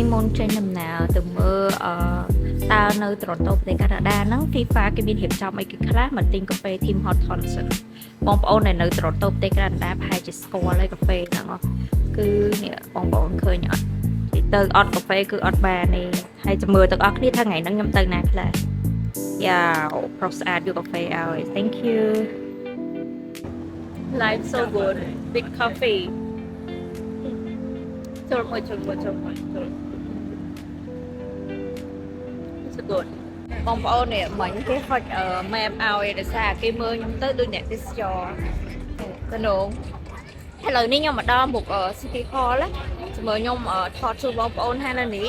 នេះមុនចេញដំណើរទៅមើលតើនៅត្រឡប់ទៅកាណាដាហ្នឹង FIFA គេមានរៀបចំអីគេខ្លះមកទិញកាហ្វេ Tim Hortons បងប្អូនដែលនៅត្រឡប់ទៅកាណាដាប្រហែលជាស្គាល់ហើយកាហ្វេហ្នឹងគឺនេះបងប្អូនឃើញអត់ទៅអត់កាហ្វេគឺអត់បានទេហើយចាំមើលទាំងអស់គ្នាថាថ្ងៃហ្នឹងខ្ញុំទៅណាខ្លះយ៉ាប្រុសស្អាតយកកាហ្វេឲ្យ Thank you Life so good big coffee ចូលមួយចូលមួយចូលមួយចូល so good បងប្អូននេះមិញគេហុច map ឲ្យដោយសារគេមើលខ្ញុំទៅដូចអ្នកទេសចរកណ្ដងឥឡូវនេះខ្ញុំមកដល់មុខ City Hall ជាមួយខ្ញុំថតជូនបងប្អូនហានៅនេះ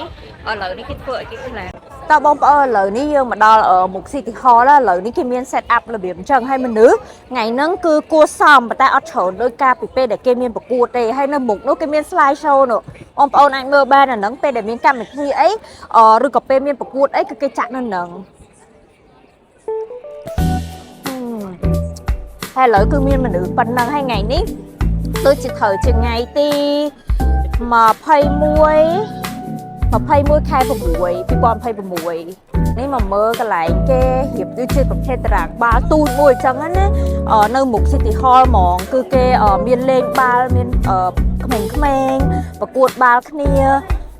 ឥឡូវនេះគេធ្វើឲ្យគេខ្លះតើបងប្អូនឥឡូវនេះយើងមកដល់មុខ City Hall ឥឡូវនេះគេមាន set up របៀបអញ្ចឹងហើយមនុស្សថ្ងៃហ្នឹងគឺគួរសមប៉ុន្តែអត់ច្រើនដោយការពីពេលដែលគេមានប្រកួតទេហើយនៅមុខនោះគេមាន slide show នោះបងប្អូនអាចមើលបានអាហ្នឹងពេលដែលមានកម្មវិធីអីឬក៏ពេលមានប្រកួតអីគឺគេចាក់នៅហ្នឹងហើយឥឡូវគឺមានមនុស្សប៉ុណ្ណឹងហើយថ្ងៃនេះដូចជាត្រូវជាថ្ងៃទី21 ខែ 6 2026នេះមកមើលកន្លែងគេរៀបដូចជាប្រភេទតារាងបាល់ទូចមួយអញ្ចឹងណានៅមុខ City Hall ហ្មងគឺគេមានលេងបាល់មានក្មេងៗប្រកួតបាល់គ្នា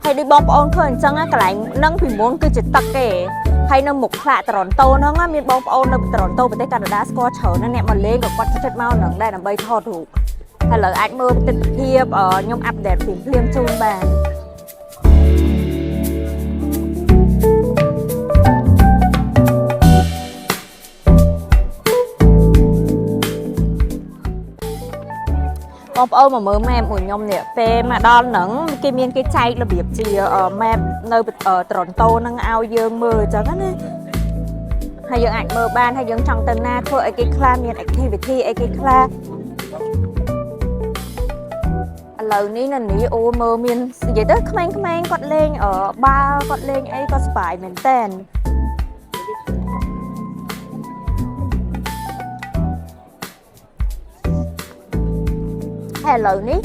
ហើយដូចបងប្អូនឃើញអញ្ចឹងកន្លែងហ្នឹងពីមុនគឺជាទឹកទេហើយនៅមុខផ្លាកតរ៉ុនតូហ្នឹងមានបងប្អូននៅតរ៉ុនតូប្រទេសកាណាដាស្គាល់ច្រើនណាស់អ្នកមកលេងក៏គាត់ចិត្តមកហ្នឹងដែរដើម្បីថតរូបហើយឥឡូវអាចមើលទិដ្ឋភាពខ្ញុំអាប់ដេតភ្លាមៗជូនបានបងប្អូនមកមើល map មួយខ្ញុំនេះពេលមកដល់ហ្នឹងគេមានគេចែករបៀបជា map នៅត្រឡប់តូហ្នឹងឲ្យយើងមើលអញ្ចឹងណាហើយយើងអាចមើលបានហើយយើងចង់ទៅណាធ្វើអីគេខ្លះមាន activity អីគេខ្លះឥឡូវនេះនៅនេះអូមើលមាននិយាយទៅក្មេងៗគាត់លេងបាល់គាត់លេងអីគាត់សប្បាយមែនតើឥឡូវនេះ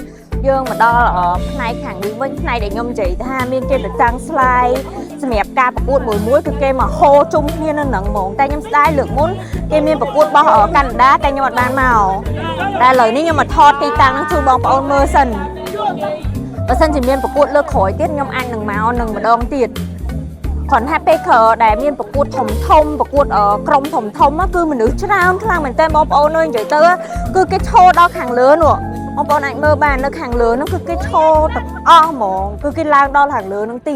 យើងមកដល់ផ្នែកខាងនេះវិញផ្នែកដែលខ្ញុំនិយាយថាមានគេប្រចាំង slide សម្រាប់ការប្រកួតមួយគឺគេមកហូរជុំគ្នានៅហ្នឹងហ្មងតែខ្ញុំស្ដាយលើកមុនគេមានប្រកួតរបស់កាណាដាតែខ្ញុំអត់បានមកតែឥឡូវនេះខ្ញុំមកថតទីតាំងហ្នឹងជូនបងប្អូនមើលសិនបើសិនជាមានប្រកួតលើកក្រោយទៀតខ្ញុំអាចនឹងមកនឹងម្ដងទៀតគ្រាន់តែពេលក្រដែលមានប្រកួតធំប្រកួតក្រុមធំគឺមនុស្សច្រើនខ្លាំងមែនតើបងប្អូនអើយនិយាយទៅគឺគេឈរដល់ខាងលើនោះបងប្អូនអាចមើលបាននៅខាងលើហ្នឹងគឺគេឈរទាំងអស់ហ្មងគឺគេឡើងដល់ខាងលើហ្នឹងទី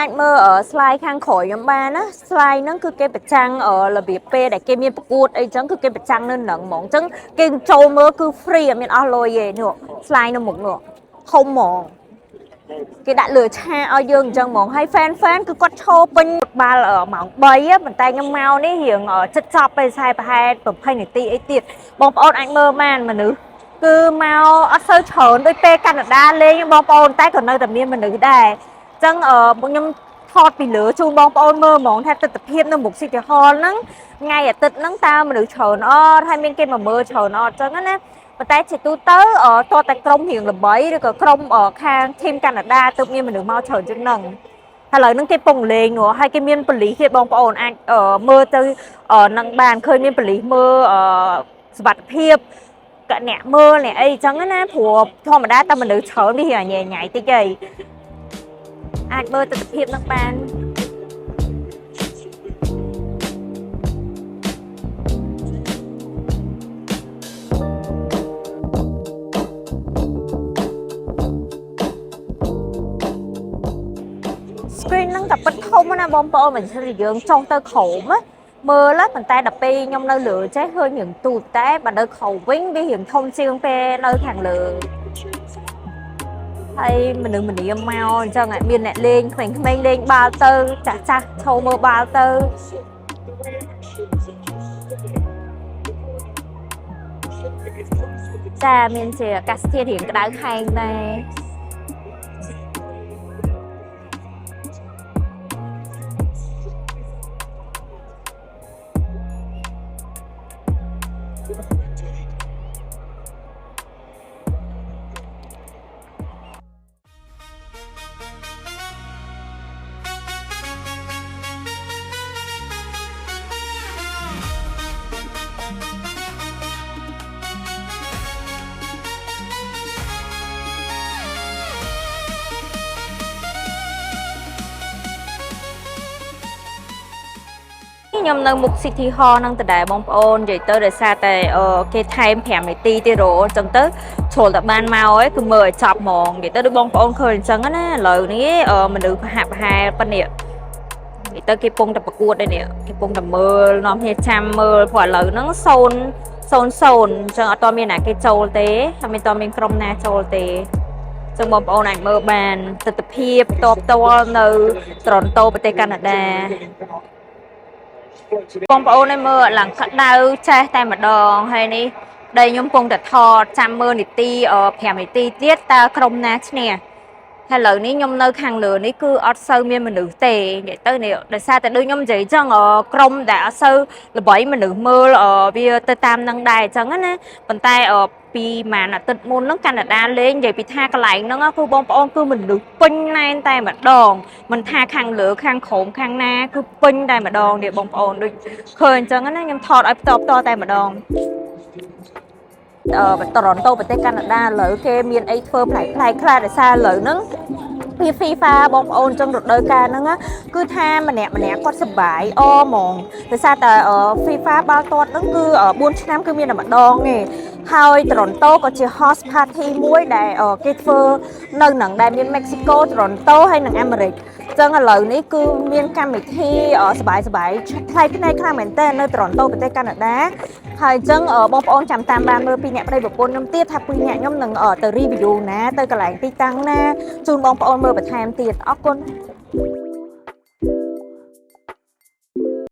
អាចមើលslide ខាងក្រោយខ្ញុំបានណា slide ហ្នឹងគឺគេប្រចាំងរបៀបពេលដែលគេមានប្រកួតអីចឹងគឺគេប្រចាំងនៅហ្នឹងហ្មងអញ្ចឹងគេចូលមើលគឺ free អត់មានអស់លុយទេនេះ slide នៅមុខនោះធំហ្មងគេដាក់លើឆាឲ្យយើងអញ្ចឹងហ្មងហើយ fan គឺគាត់ឈរពេញបាល់ម៉ោង3ប៉ុន្តែខ្ញុំមកនេះរៀងចិត្តចប់ទៅប្រហែល20នាទីអីទៀតបងប្អូនអាចមើលបានមនុស្សគឺមកអត់សូវច្រើនដូចពេលកាណាដាលេងបងប្អូនតែក៏នៅតែមានមនុស្សដែរចឹងខ្ញុំថតពីលើជូនបងប្អូនមើលហ្មងថាទស្សនវិជ្ជានៅមុខ City Hall ហ្នឹងថ្ងៃអាទិត្យហ្នឹងតើមនុស្សច្រើនអត់ហើយមានគេមកមើលច្រើនអត់ចឹងណាប៉ុន្តែជាទូទៅតើតែក្រុមរៀងល្បីឬក៏ក្រុមខាង team កាណាដាទើបមានមនុស្សមកច្រើនជាងហ្នឹងឥឡូវហ្នឹងគេពងលេងនោះហើយគេមានប៉ូលីសគេបងប្អូនអាចមើលទៅនឹងបានឃើញមានប៉ូលីសមើលសុវត្ថិភាពអ្នកមើលអ្នកអីចឹងណាព្រោះធម្មតាតែមនុស្សច្រើនវារៀងញ៉ៃតិចអីអាចមើលទស្សនវិជ្ជានឹងបាន screen ហ្នឹងតែពិតធំណាបងប្អូនមិនថាយើងចុះទៅក្រោមមើលប៉ុន្តែដល់ពេលខ្ញុំនៅលើចេះឃើញរឿងទូចតែបើនៅក្រោមវិញវារឿងធំជាងពេលនៅខាងលើ hay mình đi mau chẳng hạn miền này lên mình lên ba tư chả chả thâu mơ ba tư cha miền chỉ cắt thiên hiện cái đá hành này nhom nâng mục City Hall nâng từ đại bóng ôn vậy tới để xa tại cái time hẻm này ti ti rồi chẳng tới chỗ tập ban mau ấy cứ mời chọc mòn vậy tới được bóng ôn khơi chẳng á lời ní mình được hạp hai bên nè vậy tới cái pung tập bạc đây nè cái pung tập mơ nó hay chăm mơ quả lời nó sồn chẳng ở to miền này cái châu tế mình to miền trong na châu tế trong bóng ôn này mơ bàn từ tập hiệp top to nơi Toronto bên tây Canadaបងប្អូនមើលឡើងក្តៅចេះតែម្ដងហើយនេះដីខ្ញុំកំពុងតែថតចាំមើលនីតិ5នាទីទៀតតើក្រុមណាឈ្នះហើយឥឡូវនេះខ្ញុំនៅខាងលើនេះគឺអត់សូវមានមនុស្សទេនិយាយទៅនេះដោយសារតែដូចខ្ញុំនិយាយអញ្ចឹងក្រុមដែលអត់សូវល្បីមនុស្សមើលវាទៅតាមនឹងដែរអញ្ចឹងណាប៉ុន្តែពីម៉ានអាទិត្យមុនហ្នឹងកាណាដាលេងនិយាយពីថាកន្លែងហ្នឹងគឺបងប្អូនគឺមនុស្សពេញណែនតែម្ដងមិនថាខាងលើខាងក្រោមខាងណាគឺពេញតែម្ដងនេះបងប្អូនដូចឃើញអញ្ចឹងណាខ្ញុំថតឲ្យផ្ទាល់តែម្ដងToronto ប្រទេសកាណាដាឥឡូវគេមានអីធ្វើប្លែកខ្លះដោយសារឥឡូវហ្នឹងពី FIFA បងប្អូនចឹងរដូវកាលហ្នឹងគឺថាម្នាក់គាត់សប្បាយហ្មងដោយសារតែ FIFA បាល់ទាត់ហ្នឹងគឺ4ឆ្នាំគឺមានតែម្ដងទេហើយ Toronto ក៏ជា host party មួយដែលគេធ្វើនៅនឹងដែលមាន Mexico Toronto ហើយនិងអាមេរិកចឹងឥឡូវនេះគឺមានកម្មវិធីសប្បាយថ្លៃភ្នែកខ្លាំងមែនតើនៅ Toronto ប្រទេសកាណាដាហើយអញ្ចឹងបងប្អូនចាំតាមបានមើលពីអ្នកប្តីប្រពន្ធខ្ញុំទៀតថាពីអ្នកខ្ញុំនឹងទៅ review ណាទៅកន្លែងទីតាំងណាជូនបងប្អូនមើលបន្ថែមទៀតអរគុណ